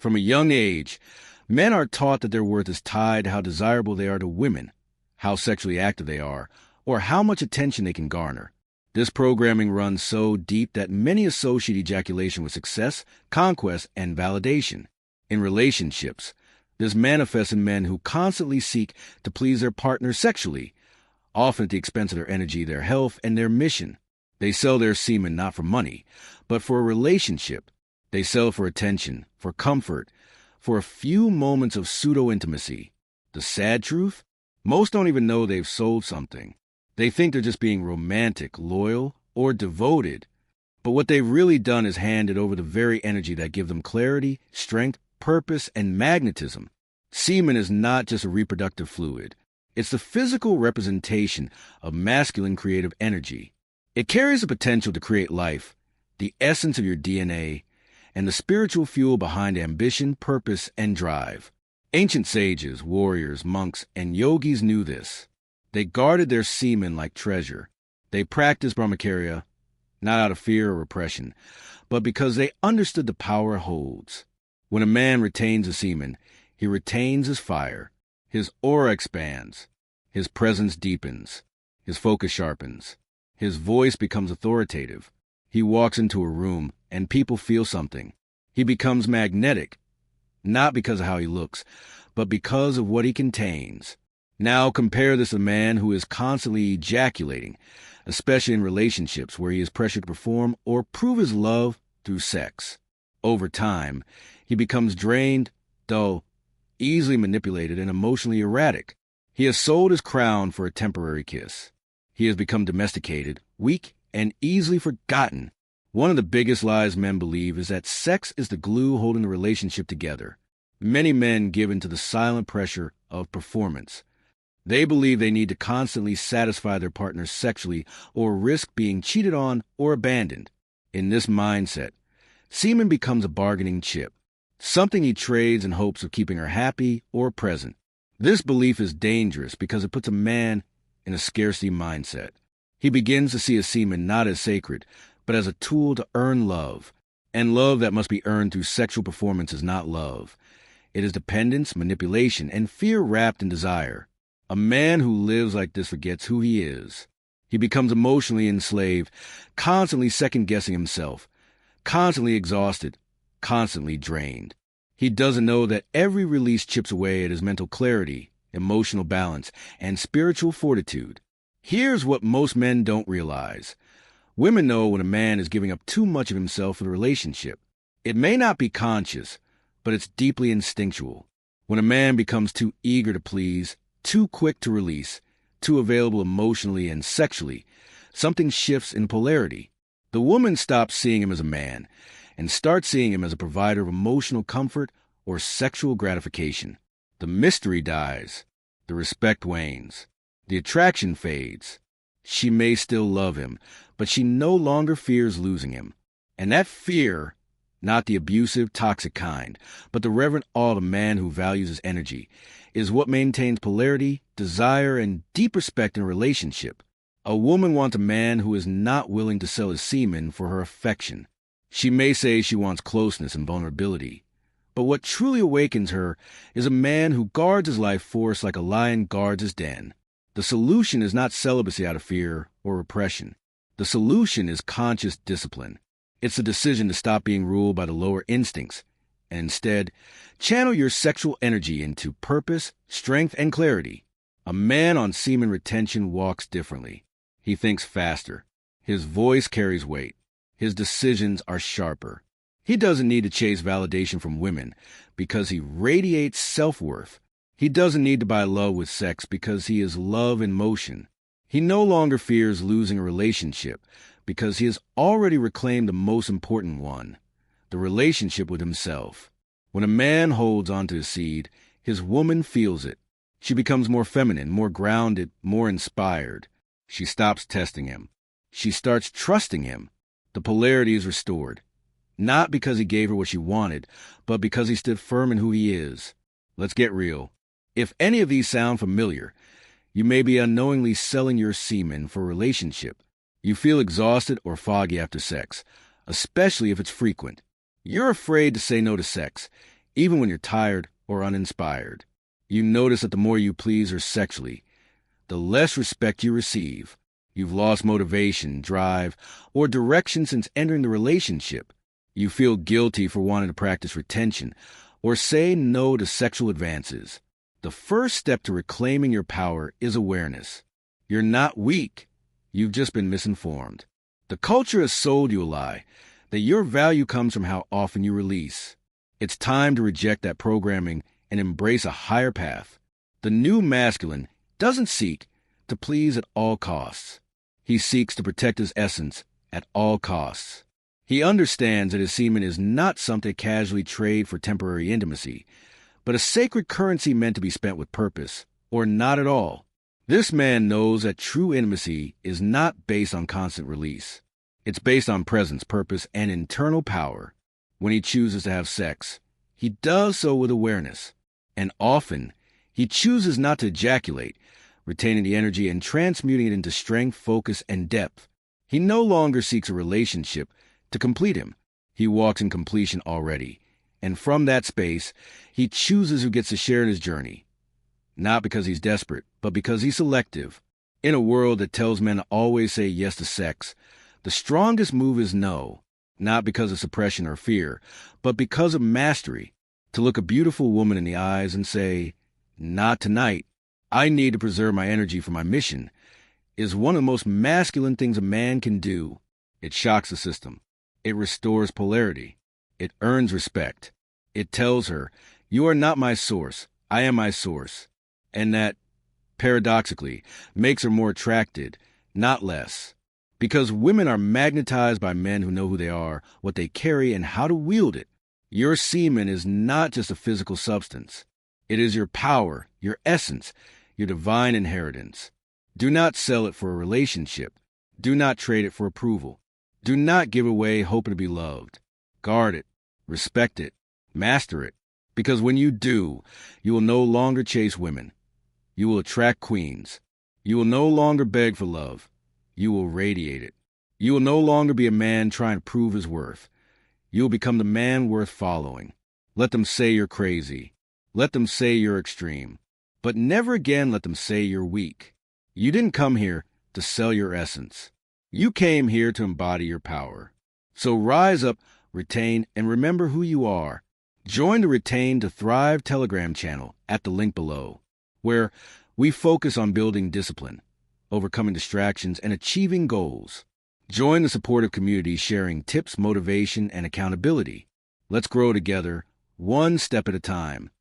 From a young age, men are taught that their worth is tied to how desirable they are to women, how sexually active they are, or how much attention they can garner. This programming runs so deep that many associate ejaculation with success, conquest, and validation. In relationships, this manifests in men who constantly seek to please their partner sexually, often at the expense of their energy, their health, and their mission. They sell their semen not for money, but for a relationship. They sell for attention, for comfort, for a few moments of pseudo-intimacy. The sad truth? Most don't even know they've sold something. They think they're just being romantic, loyal, or devoted. But what they've really done is handed over the very energy that gives them clarity, strength, purpose, and magnetism. Semen is not just a reproductive fluid. It's the physical representation of masculine creative energy. It carries the potential to create life, the essence of your DNA, and the spiritual fuel behind ambition, purpose, and drive. Ancient sages, warriors, monks, and yogis knew this. They guarded their semen like treasure. They practiced brahmacharya, not out of fear or repression, but because they understood the power it holds. When a man retains a semen, he retains his fire. His aura expands. His presence deepens. His focus sharpens. His voice becomes authoritative. He walks into a room, and people feel something. He becomes magnetic, not because of how he looks, but because of what he contains. Now compare this to a man who is constantly ejaculating, especially in relationships where he is pressured to perform or prove his love through sex. Over time, he becomes drained, dull, easily manipulated, and emotionally erratic. He has sold his crown for a temporary kiss. He has become domesticated, weak, and easily forgotten. One of the biggest lies men believe is that sex is the glue holding the relationship together. Many men give in to the silent pressure of performance. They believe they need to constantly satisfy their partners sexually or risk being cheated on or abandoned. In this mindset, semen becomes a bargaining chip, something he trades in hopes of keeping her happy or present. This belief is dangerous because it puts a man in a scarcity mindset. He begins to see a semen not as sacred, but as a tool to earn love. And love that must be earned through sexual performance is not love. It is dependence, manipulation, and fear wrapped in desire. A man who lives like this forgets who he is. He becomes emotionally enslaved, constantly second-guessing himself, constantly exhausted, constantly drained. He doesn't know that every release chips away at his mental clarity, emotional balance, and spiritual fortitude. Here's what most men don't realize. Women know when a man is giving up too much of himself for the relationship. It may not be conscious, but it's deeply instinctual. When a man becomes too eager to please, too quick to release, too available emotionally and sexually, something shifts in polarity. The woman stops seeing him as a man and starts seeing him as a provider of emotional comfort or sexual gratification. The mystery dies. The respect wanes. The attraction fades. She may still love him, but she no longer fears losing him. And that fear, not the abusive, toxic kind, but the reverent awe of a man who values his energy, is what maintains polarity, desire, and deep respect in a relationship. A woman wants a man who is not willing to sell his semen for her affection. She may say she wants closeness and vulnerability, but what truly awakens her is a man who guards his life force like a lion guards his den. The solution is not celibacy out of fear or repression. The solution is conscious discipline. It's the decision to stop being ruled by the lower instincts and instead channel your sexual energy into purpose, strength, and clarity. A man on semen retention walks differently. He thinks faster. His voice carries weight. His decisions are sharper. He doesn't need to chase validation from women because he radiates self-worth. He doesn't need to buy love with sex because he is love in motion. He no longer fears losing a relationship because he has already reclaimed the most important one, the relationship with himself. When a man holds onto his seed, his woman feels it. She becomes more feminine, more grounded, more inspired. She stops testing him. She starts trusting him. The polarity is restored, not because he gave her what she wanted, but because he stood firm in who he is. Let's get real. If any of these sound familiar, you may be unknowingly selling your semen for a relationship. You feel exhausted or foggy after sex, especially if it's frequent. You're afraid to say no to sex, even when you're tired or uninspired. You notice that the more you please her sexually, the less respect you receive. You've lost motivation, drive, or direction since entering the relationship. You feel guilty for wanting to practice retention or say no to sexual advances. The first step to reclaiming your power is awareness. You're not weak. You've just been misinformed. The culture has sold you a lie, that your value comes from how often you release. It's time to reject that programming and embrace a higher path. The new masculine doesn't seek to please at all costs. He seeks to protect his essence at all costs. He understands that his semen is not something to casually trade for temporary intimacy, but a sacred currency meant to be spent with purpose, or not at all. This man knows that true intimacy is not based on constant release. It's based on presence, purpose, and internal power. When he chooses to have sex, he does so with awareness. And often, he chooses not to ejaculate, retaining the energy and transmuting it into strength, focus, and depth. He no longer seeks a relationship to complete him. He walks in completion already. And from that space, he chooses who gets to share in his journey. Not because he's desperate, but because he's selective. In a world that tells men to always say yes to sex, the strongest move is no, not because of suppression or fear, but because of mastery. To look a beautiful woman in the eyes and say, "Not tonight. I need to preserve my energy for my mission," is one of the most masculine things a man can do. It shocks the system. It restores polarity. It earns respect. It tells her, "You are not my source. I am my source." And that, paradoxically, makes her more attracted, not less. Because women are magnetized by men who know who they are, what they carry, and how to wield it. Your semen is not just a physical substance. It is your power, your essence, your divine inheritance. Do not sell it for a relationship. Do not trade it for approval. Do not give away hoping to be loved. Guard it, respect it, master it. Because when you do, you will no longer chase women. You will attract queens. You will no longer beg for love. You will radiate it. You will no longer be a man trying to prove his worth. You will become the man worth following. Let them say you're crazy. Let them say you're extreme. But never again let them say you're weak. You didn't come here to sell your essence. You came here to embody your power. So rise up, retain, and remember who you are. Join the Retain to Thrive Telegram channel at the link below, where we focus on building discipline, overcoming distractions, and achieving goals. Join the supportive community sharing tips, motivation, and accountability. Let's grow together, one step at a time.